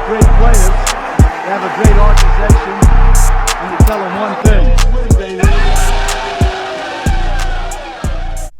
great players, they have a great organization, and you tell them one thing.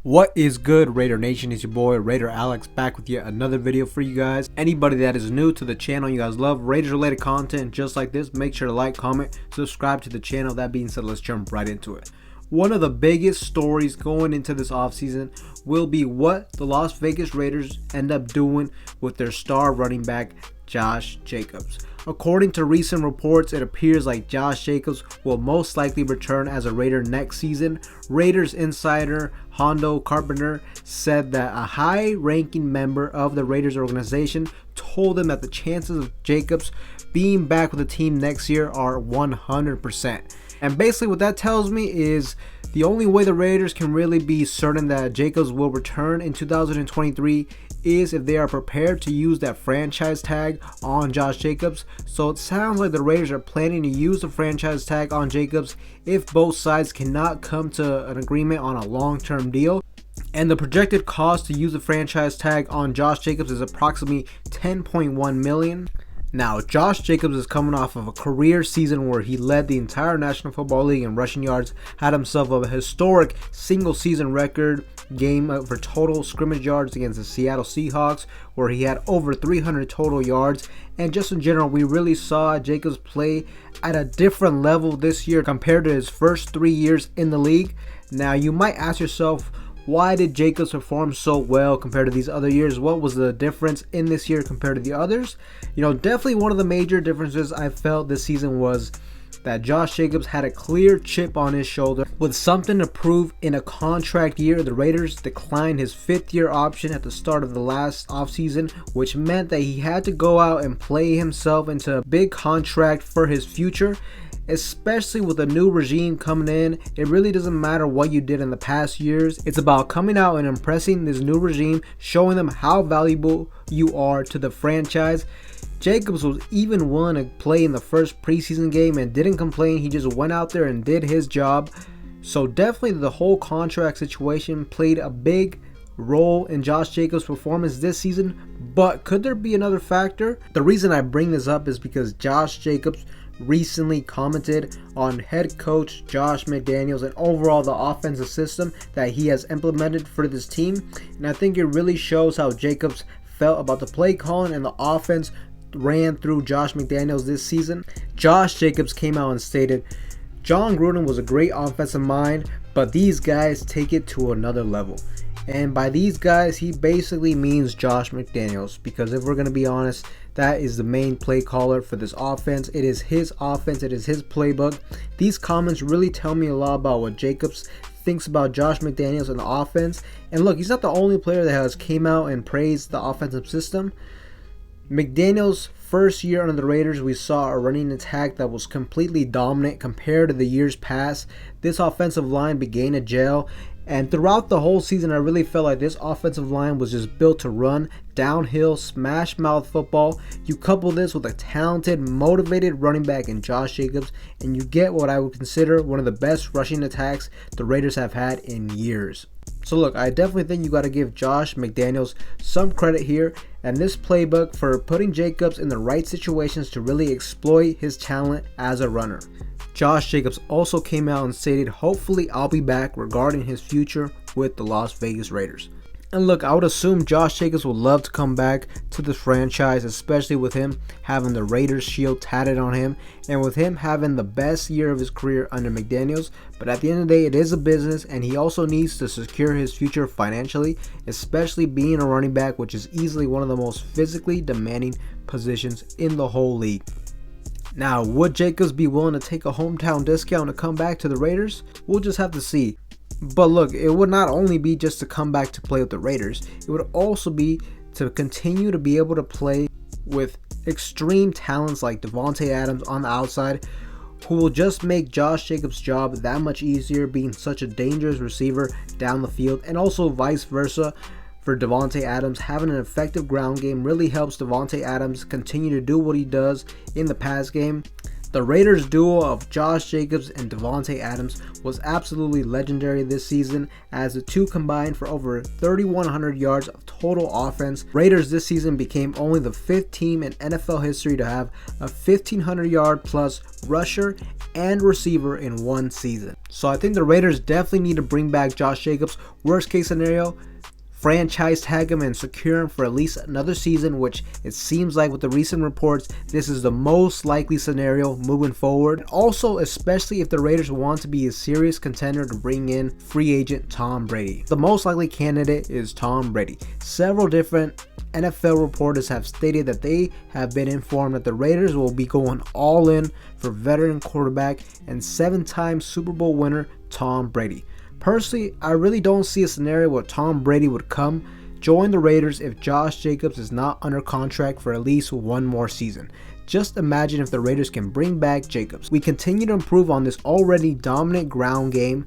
What is good, Raider Nation? It's your boy Raider Alex back with yet another video for you guys. Anybody that is new to the channel, you guys love Raiders related content just like this, make sure to like, comment, subscribe to the channel. That being said, let's jump right into it. One of the biggest stories going into this offseason will be what the Las Vegas Raiders end up doing with their star running back Josh Jacobs. According to recent reports, it appears like Josh Jacobs will most likely return as a Raider next season. Raiders Insider Hondo Carpenter said that a high-ranking member of the Raiders organization told him that the chances of Jacobs being back with the team next year are 100%. And basically what that tells me is the only way the Raiders can really be certain that Jacobs will return in 2023 is if they are prepared to use that franchise tag on Josh Jacobs. So it sounds like the Raiders are planning to use the franchise tag on Jacobs if both sides cannot come to an agreement on a long-term deal. And the projected cost to use the franchise tag on Josh Jacobs is approximately $10.1 million. Now, Josh Jacobs is coming off of a career season where he led the entire National Football League in rushing yards, had himself a historic single-season record game for total scrimmage yards against the Seattle Seahawks, where he had over 300 total yards. And just in general, we really saw Jacobs play at a different level this year compared to his first 3 years in the league. Now, you might ask yourself, why did Jacobs perform so well compared to these other years? What was the difference in this year compared to the others? You know, definitely one of the major differences I felt this season was that Josh Jacobs had a clear chip on his shoulder with something to prove in a contract year. The Raiders declined his fifth-year option at the start of the last offseason, which meant that he had to go out and play himself into a big contract for his future. Especially with a new regime coming in, it really doesn't matter what you did in the past years. It's about coming out and impressing this new regime, showing them how valuable you are to the franchise. Jacobs was even willing to play in the first preseason game and didn't complain. He just went out there and did his job. So definitely the whole contract situation played a big role in Josh Jacobs' performance this season. But could there be another factor? The reason I bring this up is because Josh Jacobs recently commented on head coach Josh McDaniels and overall the offensive system that he has implemented for this team. And I think it really shows how Jacobs felt about the play calling and the offense ran through Josh McDaniels this season. Josh Jacobs came out and stated, "John Gruden was a great offensive mind, but these guys take it to another level." And by these guys, he basically means Josh McDaniels, because if we're going to be honest, that is the main play caller for this offense. It is his offense. It is his playbook. These comments really tell me a lot about what Jacobs thinks about Josh McDaniels and the offense. And look, he's not the only player that has came out and praised the offensive system. McDaniels' first year under the Raiders, we saw a running attack that was completely dominant compared to the years past. This offensive line began to gel. And throughout the whole season, I really felt like this offensive line was just built to run downhill, smash mouth football. You couple this with a talented, motivated running back in Josh Jacobs, and you get what I would consider one of the best rushing attacks the Raiders have had in years. So look, I definitely think you got to give Josh McDaniels some credit here and this playbook for putting Jacobs in the right situations to really exploit his talent as a runner. Josh Jacobs also came out and stated, "Hopefully I'll be back," regarding his future with the Las Vegas Raiders. And look, I would assume Josh Jacobs would love to come back to the franchise, especially with him having the Raiders shield tatted on him and with him having the best year of his career under McDaniels. But at the end of the day, it is a business, and he also needs to secure his future financially, especially being a running back, which is easily one of the most physically demanding positions in the whole league. Now, would Jacobs be willing to take a hometown discount to come back to the Raiders? We'll just have to see. But look, it would not only be just to come back to play with the Raiders, it would also be to continue to be able to play with extreme talents like Davante Adams on the outside, who will just make Josh Jacobs' job that much easier, being such a dangerous receiver down the field, and also vice versa. For Davante Adams, having an effective ground game really helps Davante Adams continue to do what he does in the pass game. The Raiders duo of Josh Jacobs and Davante Adams was absolutely legendary this season, as the two combined for over 3,100 yards of total offense. Raiders this season became only the 5th team in NFL history to have a 1,500 yard plus rusher and receiver in one season. So I think the Raiders definitely need to bring back Josh Jacobs. Worst case scenario, franchise tag him and secure him for at least another season, which it seems like with the recent reports, this is the most likely scenario moving forward. Also, especially if the Raiders want to be a serious contender to bring in free agent Tom Brady. The most likely candidate is Tom Brady. Several different NFL reporters have stated that they have been informed that the Raiders will be going all in for veteran quarterback and 7-time Super Bowl winner Tom Brady. Personally, I really don't see a scenario where Tom Brady would join the Raiders if Josh Jacobs is not under contract for at least one more season. Just imagine if the Raiders can bring back Jacobs. We continue to improve on this already dominant ground game.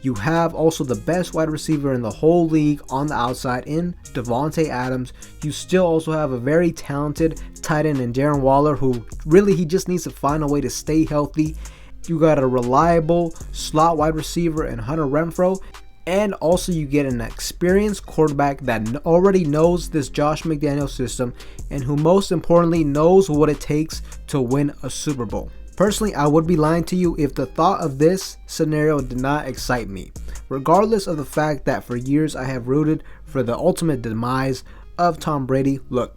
You have also the best wide receiver in the whole league on the outside in Davante Adams. You still also have a very talented tight end in Darren Waller, who really he just needs to find a way to stay healthy. You got a reliable slot wide receiver in Hunter Renfrow, and also you get an experienced quarterback that already knows this Josh McDaniels system and who most importantly knows what it takes to win a Super Bowl. Personally, I would be lying to you if the thought of this scenario did not excite me, regardless of the fact that for years I have rooted for the ultimate demise of Tom Brady. Look,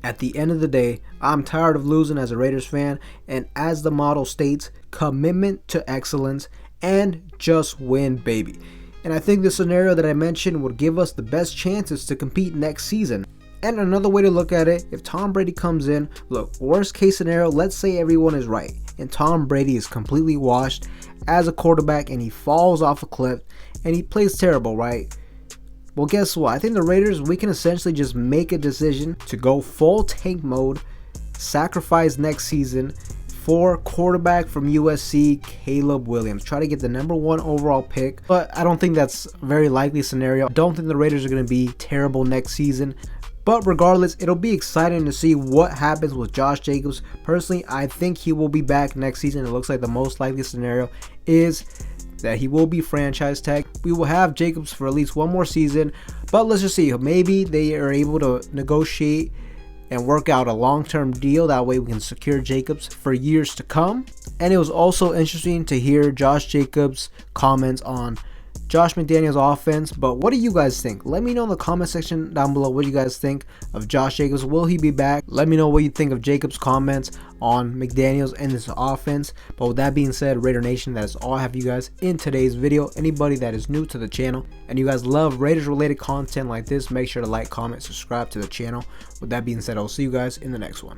at the end of the day, I'm tired of losing as a Raiders fan, and as the motto states, commitment to excellence and just win, baby. And I think the scenario that I mentioned would give us the best chances to compete next season. And another way to look at it, if Tom Brady comes in, look, worst case scenario, let's say everyone is right and Tom Brady is completely washed as a quarterback and he falls off a cliff and he plays terrible, right? Well, guess what? I think the Raiders, we can essentially just make a decision to go full tank mode, sacrifice next season for quarterback from USC, Caleb Williams. Try to get the #1 overall pick, but I don't think that's a very likely scenario. I don't think the Raiders are going to be terrible next season. But regardless, it'll be exciting to see what happens with Josh Jacobs. Personally, I think he will be back next season. It looks like the most likely scenario is that he will be franchise tag. We will have Jacobs for at least one more season, but let's just see. Maybe they are able to negotiate and work out a long-term deal. That way we can secure Jacobs for years to come. And it was also interesting to hear Josh Jacobs' comments on Josh McDaniels' offense. But what do you guys think? Let me know in the comment section down below what you guys think of Josh Jacobs. Will he be back? Let me know what you think of Jacobs' comments on McDaniels and this offense. But with that being said, Raider Nation, that is all I have for you guys in today's video. Anybody that is new to the channel and you guys love Raiders related content like this, make sure to like, comment, subscribe to the channel. With that being said, I'll see you guys in the next one.